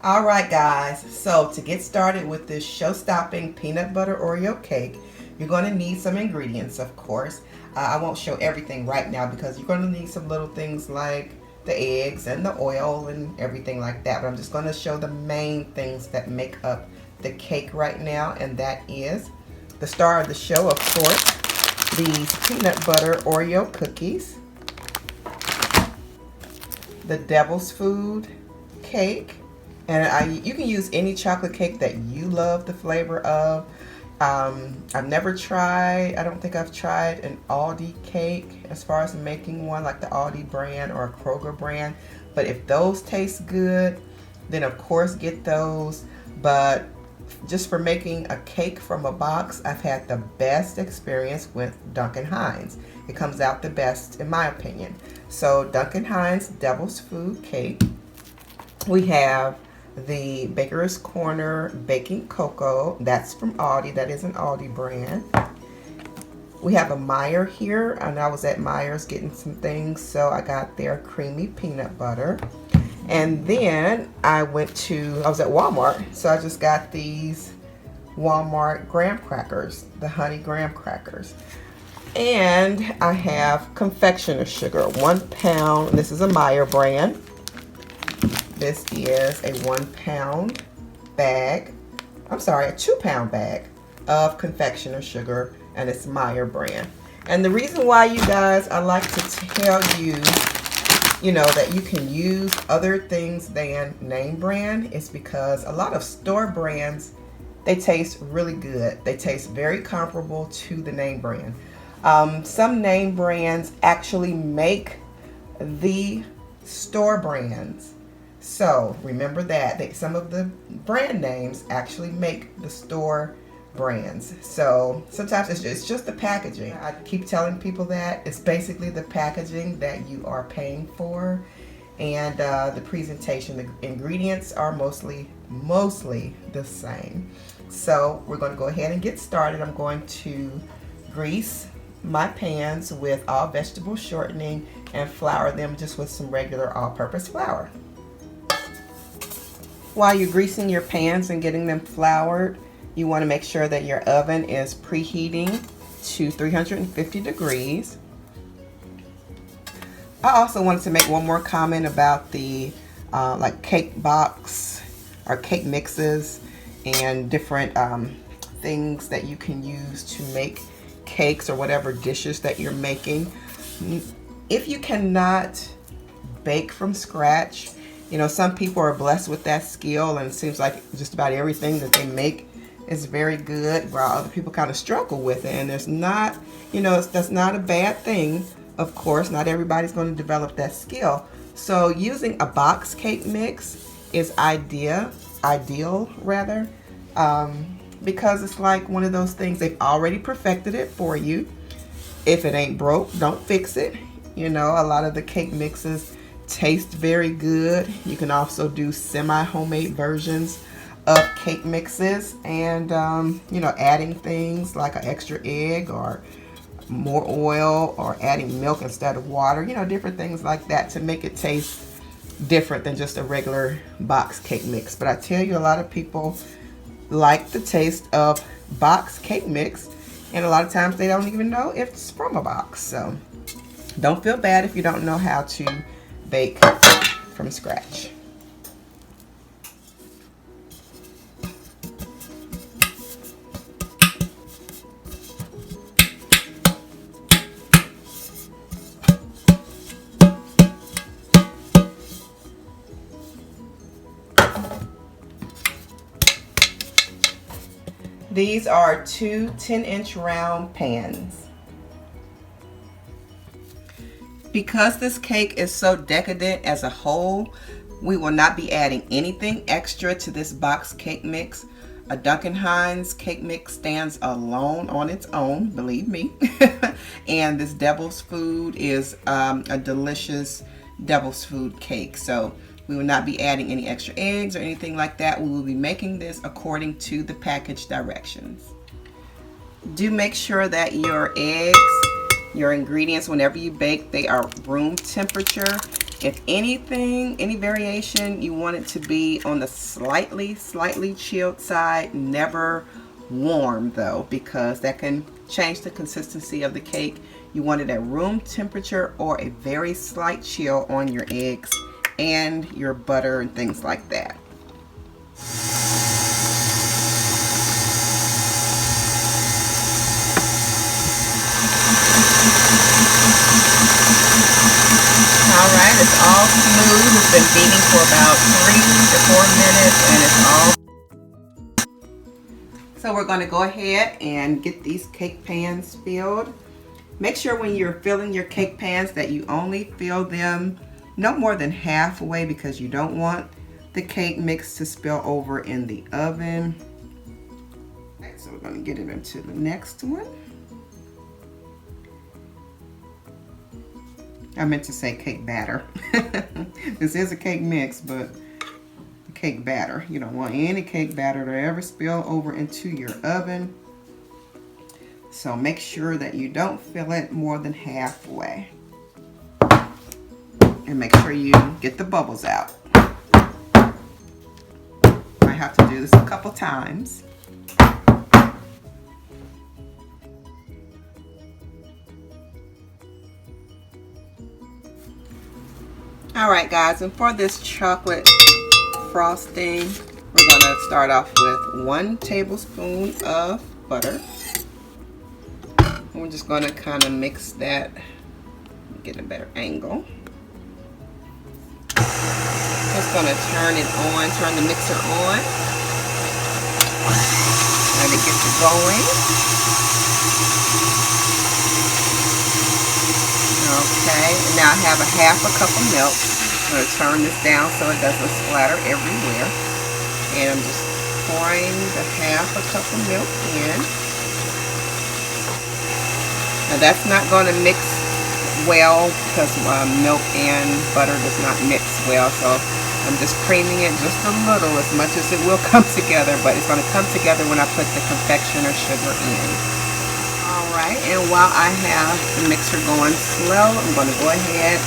All right, guys, so to get started with this show-stopping peanut butter Oreo cake, you're going to need some ingredients, of course. I won't show everything right now because you're going to need some little things like the eggs and the oil and everything like that. But I'm just going to show the main things that make up the cake right now, and that is the star of the show, of course, these peanut butter Oreo cookies, the Devil's Food cake. And you can use any chocolate cake that you love the flavor of. I've never tried, I don't think I've tried an Aldi cake as far as making one like the Aldi brand or a Kroger brand. But if those taste good, then of course get those. But just for making a cake from a box, I've had the best experience with Duncan Hines. It comes out the best in my opinion. So Duncan Hines Devil's Food cake. We have the Baker's Corner baking cocoa. That's from Aldi. That is an Aldi brand. We have a Meijer here, and I was at Meijer's getting some things, so I got their creamy peanut butter. And then I was at Walmart, so I just got these Walmart graham crackers, the honey graham crackers. And I have confectioner sugar, 1 pound. This is a Meijer brand. This is a 1 pound bag, a 2 pound bag of confectioner sugar, and it's Meijer brand. And the reason why, you guys, I like to tell you, that you can use other things than name brand is because a lot of store brands, they taste really good. They taste very comparable to the name brand. Some name brands actually make the store brands. So remember that some of the brand names actually make the store brands. So sometimes it's just the packaging. I keep telling people that it's basically the packaging that you are paying for, and the presentation. The ingredients are mostly the same. So we're going to go ahead and get started. I'm going to grease my pans with all vegetable shortening and flour them just with some regular all-purpose flour. While you're greasing your pans and getting them floured, you want to make sure that your oven is preheating to 350 degrees. I also wanted to make one more comment about the like cake box or cake mixes and different things that you can use to make cakes or whatever dishes that you're making. If you cannot bake from scratch, some people are blessed with that skill, and it seems like just about everything that they make is very good, while other people kind of struggle with it. And there's not, that's not a bad thing. Of course, not everybody's going to develop that skill. So using a box cake mix is ideal, because it's like one of those things, they've already perfected it for you. If it ain't broke, don't fix it. A lot of the cake mixes taste very good. You can also do semi-homemade versions of cake mixes, and adding things like an extra egg or more oil, or adding milk instead of water, different things like that to make it taste different than just a regular box cake mix. But I tell you, a lot of people like the taste of box cake mix, and a lot of times they don't even know if it's from a box. So don't feel bad if you don't know how to bake from scratch. These are two 10-inch round pans. Because this cake is so decadent as a whole, we will not be adding anything extra to this box cake mix. A Duncan Hines cake mix stands alone on its own, believe me. And this Devil's Food is a delicious Devil's Food cake. So we will not be adding any extra eggs or anything like that. We will be making this according to the package directions. Do make sure that your eggs, your ingredients, whenever you bake, they are room temperature. If anything, any variation, you want it to be on the slightly chilled side, never warm though, because that can change the consistency of the cake. You want it at room temperature or a very slight chill on your eggs and your butter and things like that. Alright, it's all smooth. It's been beating for about 3 to 4 minutes and it's all. So we're going to go ahead and get these cake pans filled. Make sure when you're filling your cake pans that you only fill them no more than halfway, because you don't want the cake mix to spill over in the oven. Alright, so we're going to get it into the next one. I meant to say cake batter. This is a cake mix, but the cake batter. You don't want any cake batter to ever spill over into your oven. So make sure that you don't fill it more than halfway. And make sure you get the bubbles out. I have to do this a couple times. Alright guys, and for this chocolate frosting, we're going to start off with 1 tablespoon of butter. And we're just going to kind of mix that, get a better angle. Just going to turn it on, turn the mixer on. Let it get to going. Okay, and now I have a half a cup of milk. I'm going to turn this down so it doesn't splatter everywhere. And I'm just pouring the half a cup of milk in. Now that's not going to mix well because milk and butter does not mix well. So I'm just creaming it just a little, as much as it will come together. But it's going to come together when I put the confectioner sugar in. Alright, and while I have the mixer going slow, I'm going to go ahead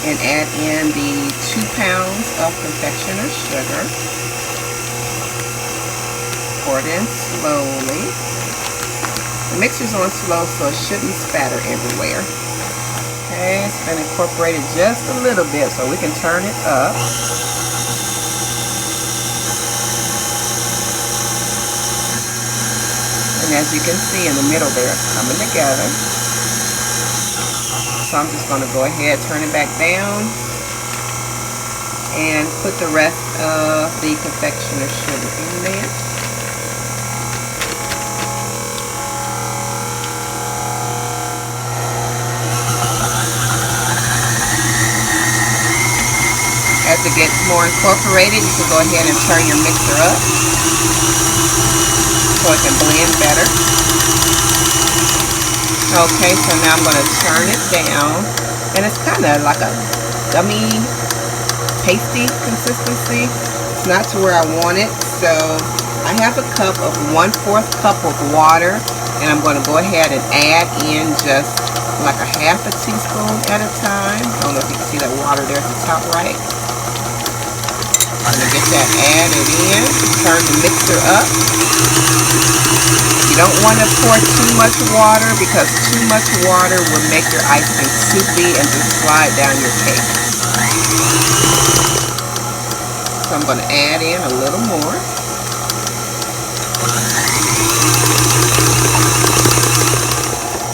and add in the 2 pounds of confectioner sugar. Pour it in slowly. The mixer's on slow, so it shouldn't spatter everywhere. Okay, it's been incorporated just a little bit, so we can turn it up. And as you can see in the middle there, it's coming together. So I'm just going to go ahead, turn it back down, and put the rest of the confectioner sugar in there. As it gets more incorporated, you can go ahead and turn your mixer up so it can blend better. Okay, so now I'm going to turn it down, and it's kind of like a gummy, pasty consistency. It's not to where I want it, so I have a cup of 1/4 cup of water, and I'm going to go ahead and add in just like a half a teaspoon at a time. I don't know if you can see that water there at the top right. I'm going to get that added in, turn the mixer up. You don't want to pour too much water, because too much water will make your icing soupy and just slide down your cake. So I'm going to add in a little more.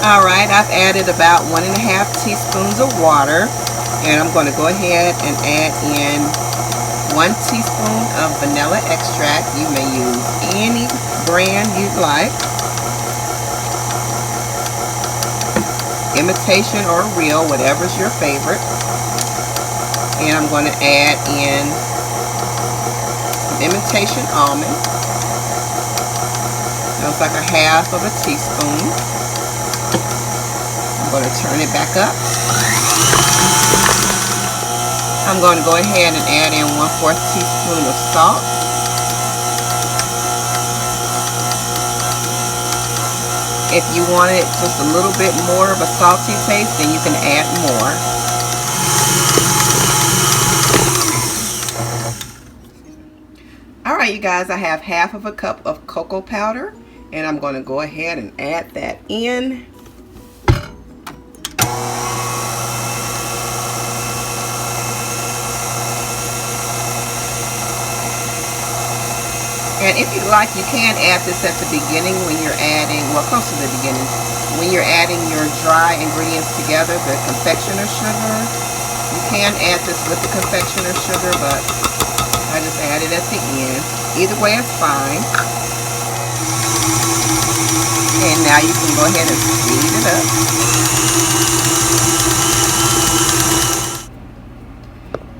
Alright, I've added about 1½ teaspoons of water, and I'm going to go ahead and add in 1 teaspoon of vanilla extract. You may use any brand you'd like. Imitation or real, whatever's your favorite. And I'm going to add in some imitation almond. That's like a half of a teaspoon. I'm going to turn it back up. I'm going to go ahead and add in 1/4 teaspoon of salt. If you want it just a little bit more of a salty taste, then you can add more. All right, you guys, I have half of a cup of cocoa powder, and I'm going to go ahead and add that in. And if you like, you can add this at the beginning when you're adding, well, close to the beginning, when you're adding your dry ingredients together, the confectioner sugar. You can add this with the confectioner sugar, but I just add it at the end. Either way is fine. And now you can go ahead and speed it up.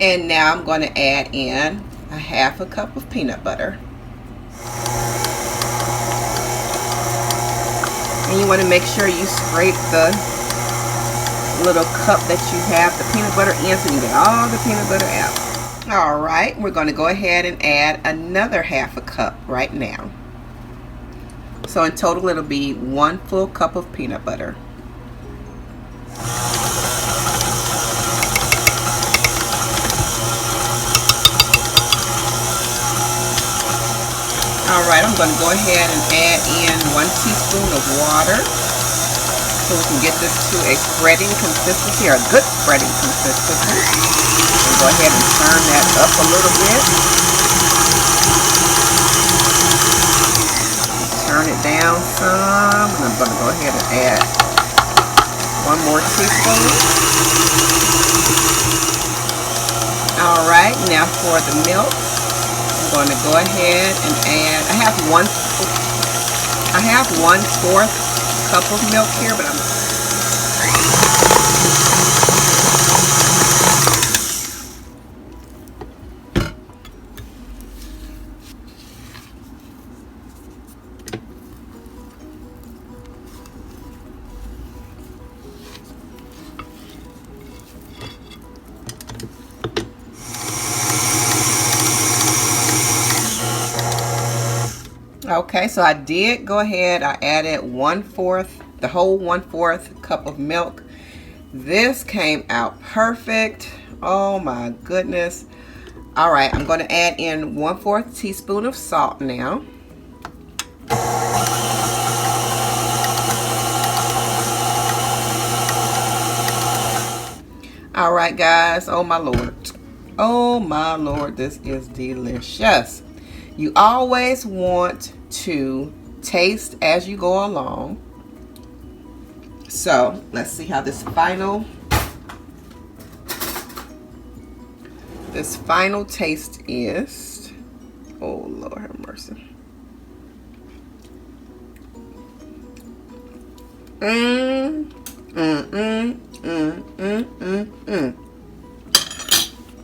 And now I'm going to add in a half a cup of peanut butter. And you want to make sure you scrape the little cup that you have the peanut butter in so you get all the peanut butter out. All right, we're going to go ahead and add another half a cup right now. So in total, it'll be 1 full cup of peanut butter. Alright, I'm going to go ahead and add in 1 teaspoon of water so we can get this to a spreading consistency, or a good spreading consistency. And go ahead and turn that up a little bit. Turn it down some, and I'm going to go ahead and add 1 more teaspoon. Alright, now for the milk. I'm going to go ahead and add, I have 1/4 cup of milk here, but okay, so I did go ahead, I added the whole 1/4 cup of milk. This came out perfect. Oh my goodness. All right, I'm going to add in 1/4 teaspoon of salt now. All right, guys. Oh my Lord. Oh my Lord, this is delicious. You always want to taste as you go along. So let's see how this final taste is. Oh Lord have mercy.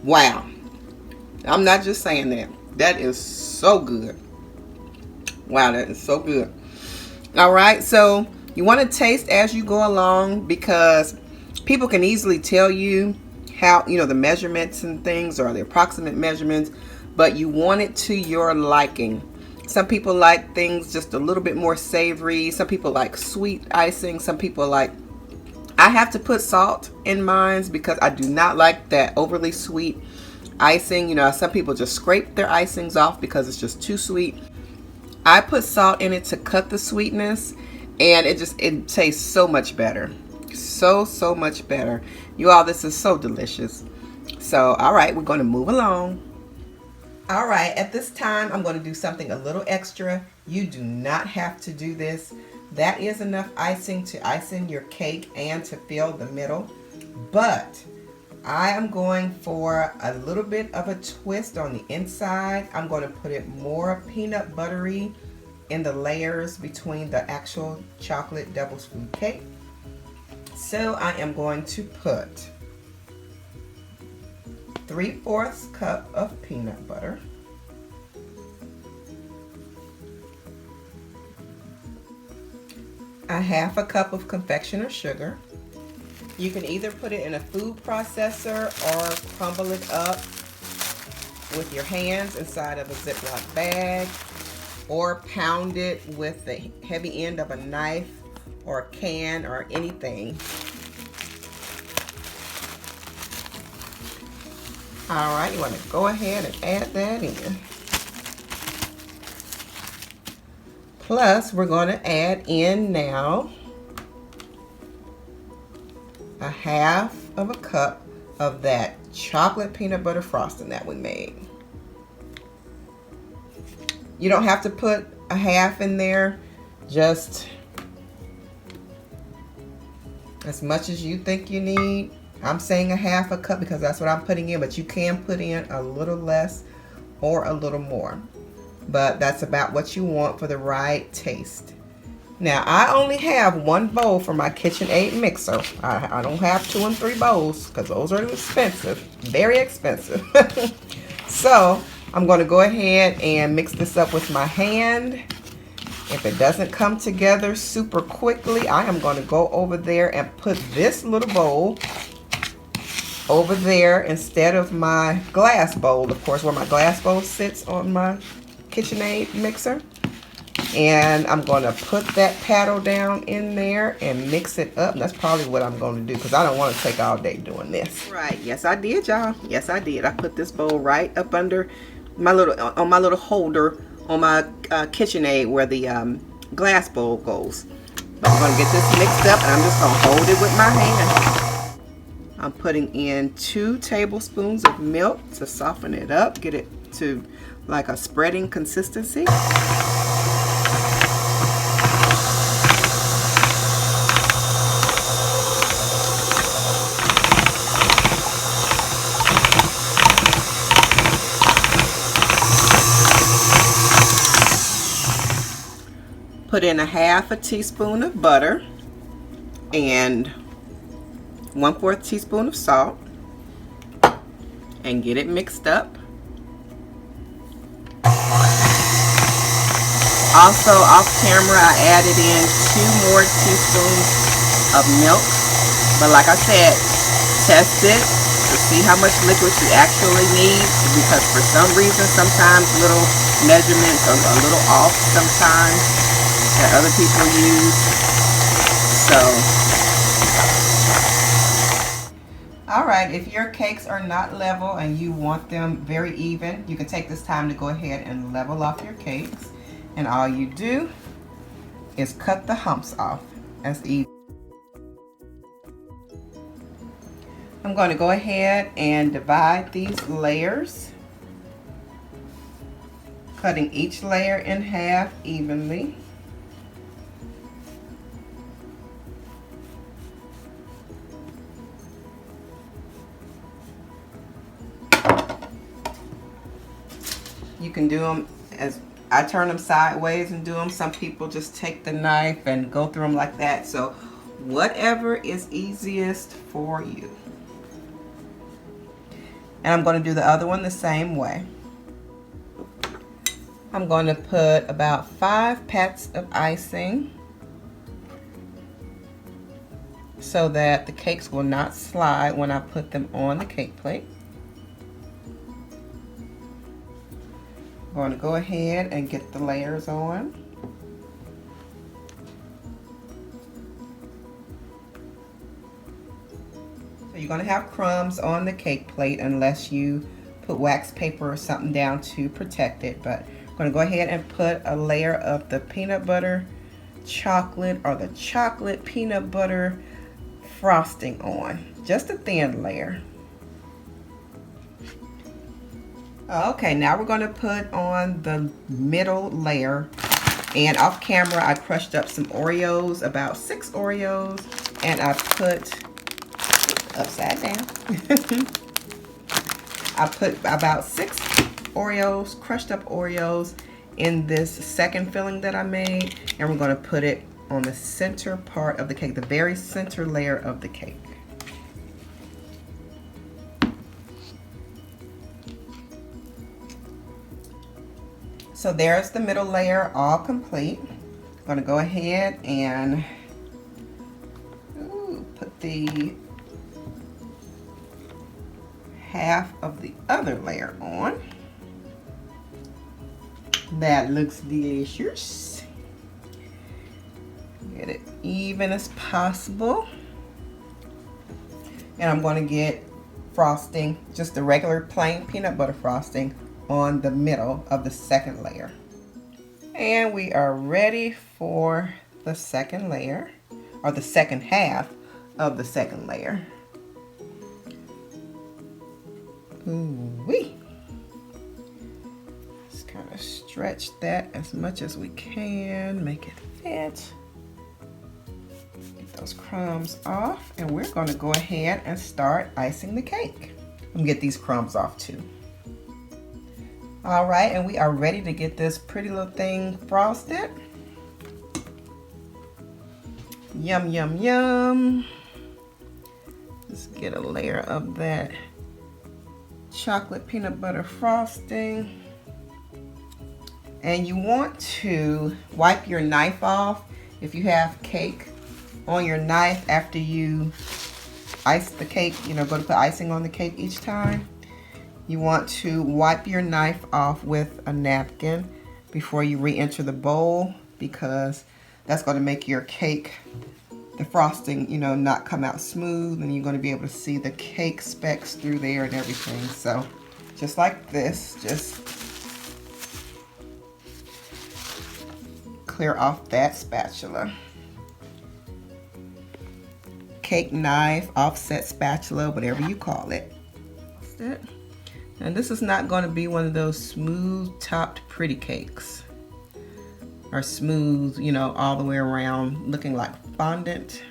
Wow. I'm not just saying that. That is so good. Wow, that is so good. All right, so you want to taste as you go along, because people can easily tell you how, the measurements and things, or the approximate measurements, but you want it to your liking. Some people like things just a little bit more savory. Some people like sweet icing. Some people like, I have to put salt in mine because I do not like that overly sweet icing. Some people just scrape their icings off because it's just too sweet. I put salt in it to cut the sweetness, and it tastes so much better. So much better. You all, this is so delicious. So, all right, we're going to move along. All right, at this time, I'm going to do something a little extra. You do not have to do this. That is enough icing to icing your cake and to fill the middle. But I am going for a little bit of a twist on the inside. I'm going to put it more peanut buttery in the layers between the actual chocolate devil's food cake. So I am going to put 3/4 cup of peanut butter, a half a cup of confectioner sugar. You can either put it in a food processor or crumble it up with your hands inside of a Ziploc bag, or pound it with the heavy end of a knife or a can or anything. All right, you want to go ahead and add that in. Plus, we're going to add in now a half of a cup of that chocolate peanut butter frosting that we made. You don't have to put a half in there, just as much as you think you need. I'm saying a half a cup because that's what I'm putting in, but you can put in a little less or a little more. But that's about what you want for the right taste. Now, I only have one bowl for my KitchenAid mixer. I don't have 2 and 3 bowls because those are expensive, very expensive. So, I'm going to go ahead and mix this up with my hand. If it doesn't come together super quickly, I am going to go over there and put this little bowl over there instead of my glass bowl, of course, where my glass bowl sits on my KitchenAid mixer. And I'm going to put that paddle down in there and mix it up. And that's probably what I'm going to do because I don't want to take all day doing this. Right, yes I did, y'all. Yes I did. I put this bowl right up under my little holder on my KitchenAid where the glass bowl goes. But I'm going to get this mixed up and I'm just going to hold it with my hand. I'm putting in 2 tablespoons of milk to soften it up, get it to like a spreading consistency. Put in a half a teaspoon of butter and 1/4 teaspoon of salt and get it mixed up. Also off camera I added in 2 more teaspoons of milk, but like I said, test it to see how much liquid you actually need because for some reason sometimes little measurements are a little off sometimes that other people use. So alright, if your cakes are not level and you want them very even, you can take this time to go ahead and level off your cakes. And all you do is cut the humps off as even. I'm going to go ahead and divide these layers, cutting each layer in half evenly. You can do them as I turn them sideways and do them. Some people just take the knife and go through them like that. So whatever is easiest for you. And I'm going to do the other one the same way. I'm going to put about 5 pats of icing so that the cakes will not slide when I put them on the cake plate. I'm going to go ahead and get the layers on. So you're going to have crumbs on the cake plate unless you put wax paper or something down to protect it. But I'm going to go ahead and put a layer of the peanut butter chocolate or the chocolate peanut butter frosting on. Just a thin layer. Okay, now we're going to put on the middle layer, and off camera I crushed up some Oreos, about 6 Oreos, and I put upside down. I put about 6 Oreos, crushed up Oreos, in this second filling that I made, and we're going to put it on the center part of the cake, the very center layer of the cake. So there's the middle layer all complete. I'm going to go ahead and put the half of the other layer on. That looks delicious. Get it even as possible. And I'm going to get frosting, just the regular plain peanut butter frosting, on the middle of the second layer. And we are ready for the second layer, or the second half of the second layer. Ooh-wee. Just kind of stretch that as much as we can, make it fit. Get those crumbs off, and we're going to go ahead and start icing the cake. Let me get these crumbs off too. All right, and we are ready to get this pretty little thing frosted. Yum, yum, yum. Let's get a layer of that chocolate peanut butter frosting. And you want to wipe your knife off if you have cake on your knife after you ice the cake, you know, go to put icing on the cake each time. You want to wipe your knife off with a napkin before you re-enter the bowl, because that's going to make your cake, the frosting, you know, not come out smooth, and you're going to be able to see the cake specks through there and everything. So just like this, just clear off that spatula. Cake knife, offset spatula, whatever you call it. And this is not going to be one of those smooth topped pretty cakes, or smooth, you know, all the way around looking like fondant.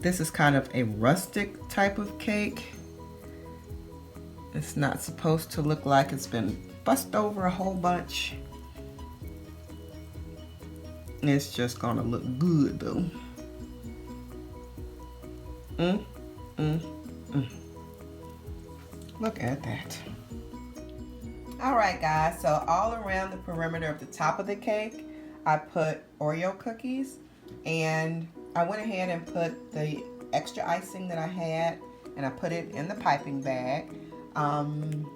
This is kind of a rustic type of cake. It's not supposed to look like it's been fussed over a whole bunch. It's just gonna look good though. Look at that. All right, guys, so all around the perimeter of the top of the cake, I put Oreo cookies, and I went ahead and put the extra icing that I had, and I put it in the piping bag. And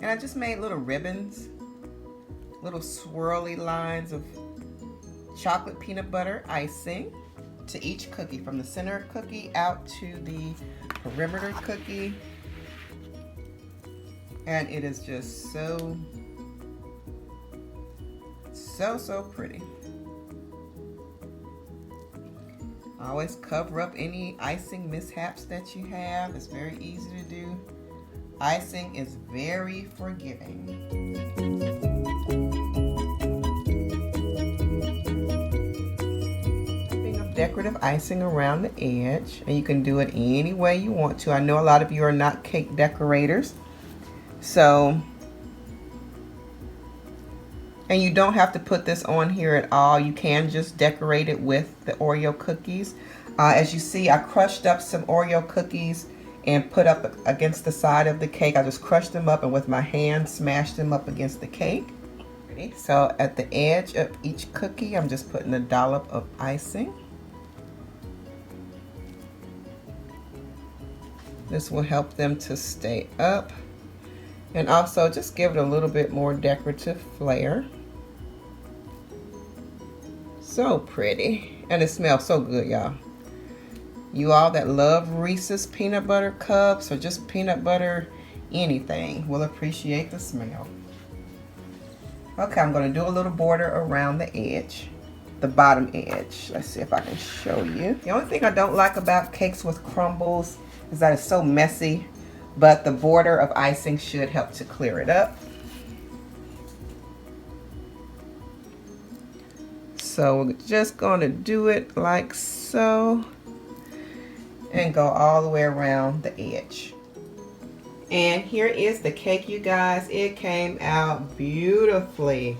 I just made little ribbons, little swirly lines of chocolate peanut butter icing to each cookie, from the center cookie out to the perimeter cookie. And it is just so pretty. Always cover up any icing mishaps that you have. It's very easy to do. Icing is very forgiving. Decorative icing around the edge, and you can do it any way you want to. I know a lot of you are not cake decorators, so, and you don't have to put this on here at all. You can just decorate it with the Oreo cookies. As you see, I crushed up some Oreo cookies and put up against the side of the cake. I just crushed them up and with my hand smashed them up against the cake. So at the edge of each cookie, I'm just putting a dollop of icing. This will help them to stay up, and also just give it a little bit more decorative flair. So pretty, and it smells so good, y'all. You all that love Reese's peanut butter cups, or just peanut butter anything, will appreciate the smell. Okay, I'm going to do a little border around the edge, the bottom edge. Let's see if I can show you. The only thing I don't like about cakes with crumbles is that it's so messy, but the border of icing should help to clear it up. So we're just going to do it like so, and go all the way around the edge. And here is the cake, you guys. It came out beautifully,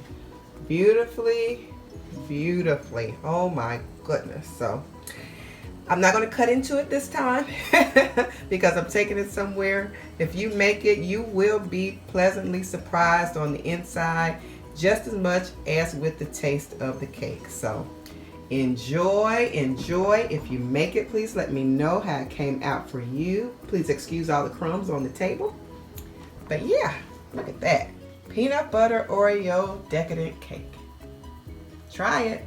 beautifully, beautifully. Oh my goodness. So I'm not going to cut into it this time because I'm taking it somewhere. If you make it, you will be pleasantly surprised on the inside, just as much as with the taste of the cake. So enjoy, enjoy. If you make it, please let me know how it came out for you. Please excuse all the crumbs on the table. But yeah, look at that. Peanut butter Oreo decadent cake. Try it.